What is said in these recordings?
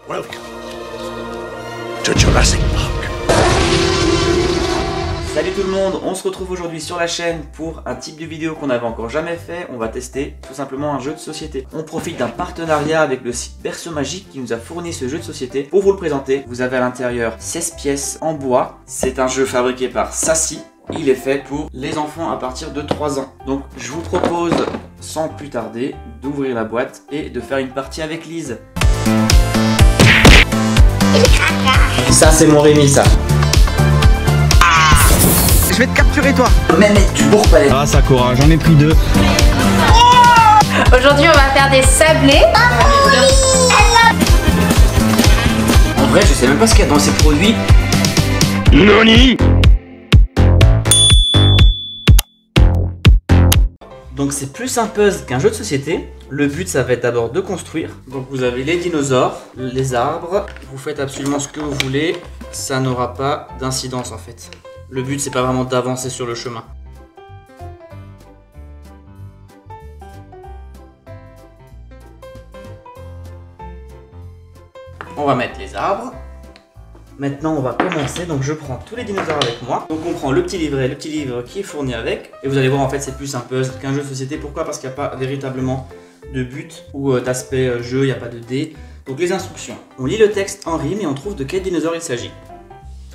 Welcome to Jurassic Park. Salut tout le monde, on se retrouve aujourd'hui sur la chaîne pour un type de vidéo qu'on n'avait encore jamais fait. On va tester tout simplement un jeu de société. On profite d'un partenariat avec le site Berceau Magique qui nous a fourni ce jeu de société. Pour vous le présenter, vous avez à l'intérieur 16 pièces en bois. C'est un jeu fabriqué par Sassy. Il est fait pour les enfants à partir de 3 ans. Donc je vous propose sans plus tarder d'ouvrir la boîte et de faire une partie avec Lise. Ça c'est mon Rémi ça. Je vais te capturer toi. Même mettre du bourg-palais. Ah Sakura, j'en ai pris 2. Aujourd'hui on va faire des sablés. En vrai je sais même pas ce qu'il y a dans ces produits. Nani? Donc c'est plus un puzzle qu'un jeu de société. Le but ça va être d'abord de construire. Donc vous avez les dinosaures, les arbres. Vous faites absolument ce que vous voulez. Ça n'aura pas d'incidence en fait. Le but c'est pas vraiment d'avancer sur le chemin. On va mettre les arbres. Maintenant on va commencer, donc je prends tous les dinosaures avec moi. Donc on prend le petit livret, le petit livre qui est fourni avec. Et vous allez voir en fait c'est plus un puzzle qu'un jeu de société. Pourquoi? Parce qu'il n'y a pas véritablement de but ou d'aspect jeu, il n'y a pas de dés. Donc les instructions, on lit le texte en rime et on trouve de quel dinosaure il s'agit.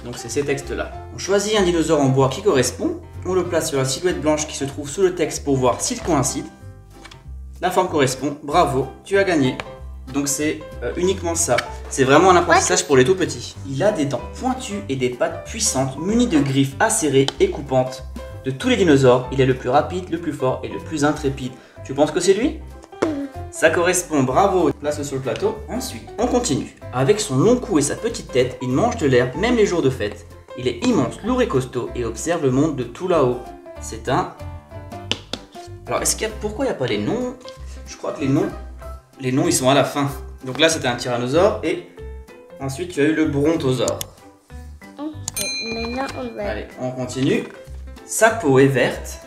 Donc c'est ces textes là. On choisit un dinosaure en bois qui correspond. On le place sur la silhouette blanche qui se trouve sous le texte pour voir s'il coïncide. La forme correspond, bravo, tu as gagné. Donc c'est uniquement ça. C'est vraiment un apprentissage pour les tout petits. Il a des dents pointues et des pattes puissantes munies de griffes acérées et coupantes. De tous les dinosaures, il est le plus rapide, le plus fort et le plus intrépide. Tu penses que c'est lui? Ça correspond, bravo. Place-le sur le plateau. Ensuite, on continue. Avec son long cou et sa petite tête, il mange de l'herbe même les jours de fête. Il est immense, lourd et costaud et observe le monde de tout là-haut. C'est un... Alors est-ce qu'il y a... Pourquoi il n'y a pas les noms? Je crois que les noms ils sont à la fin. Donc là c'était un tyrannosaure et ensuite tu as eu le brontosaure. Maintenant on va... Allez, on continue. Sa peau est verte,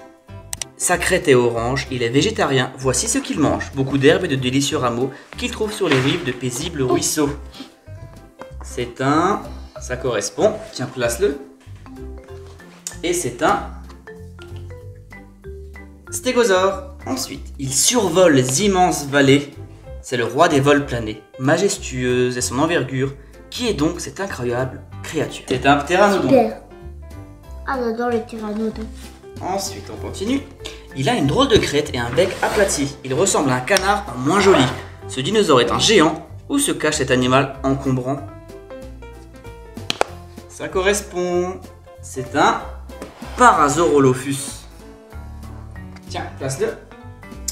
sa crête est orange, il est végétarien. Voici ce qu'il mange. Beaucoup d'herbes et de délicieux rameaux qu'il trouve sur les rives de paisibles ruisseaux. C'est un... Ça correspond. Tiens, place-le. Et c'est un... stégosaure. Ensuite, il survole les immenses vallées. C'est le roi des vols planés. Majestueuse est son envergure. Qui est donc cette incroyable créature? C'est un ptéranodon. Super. Ah j'adore les ptéranodons. Ensuite, on continue. Il a une drôle de crête et un bec aplati. Il ressemble à un canard en moins joli. Ce dinosaure est un géant. Où se cache cet animal encombrant? Ça correspond. C'est un Parasaurolophus. Tiens, place-le.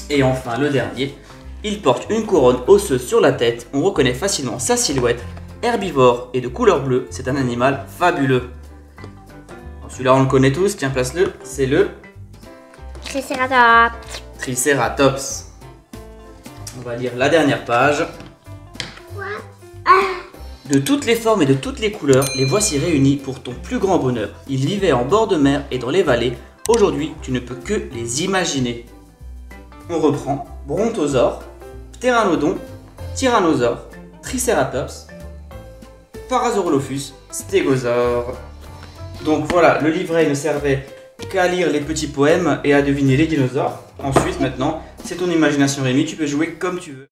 Et enfin, le dernier. Il porte une couronne osseuse sur la tête. On reconnaît facilement sa silhouette. Herbivore et de couleur bleue, c'est un animal fabuleux. Celui-là, on le connaît tous. Tiens, place-le. C'est le Triceratops. Triceratops. On va lire la dernière page. De toutes les formes et de toutes les couleurs, les voici réunis pour ton plus grand bonheur. Ils vivaient en bord de mer et dans les vallées. Aujourd'hui, tu ne peux que les imaginer. On reprend. Brontosaure, ptéranodon, tyrannosaure, triceratops, parasaurolophus, stégosaure. Donc voilà, le livret ne servait qu'à lire les petits poèmes et à deviner les dinosaures. Ensuite, maintenant, c'est ton imagination Rémi, tu peux jouer comme tu veux.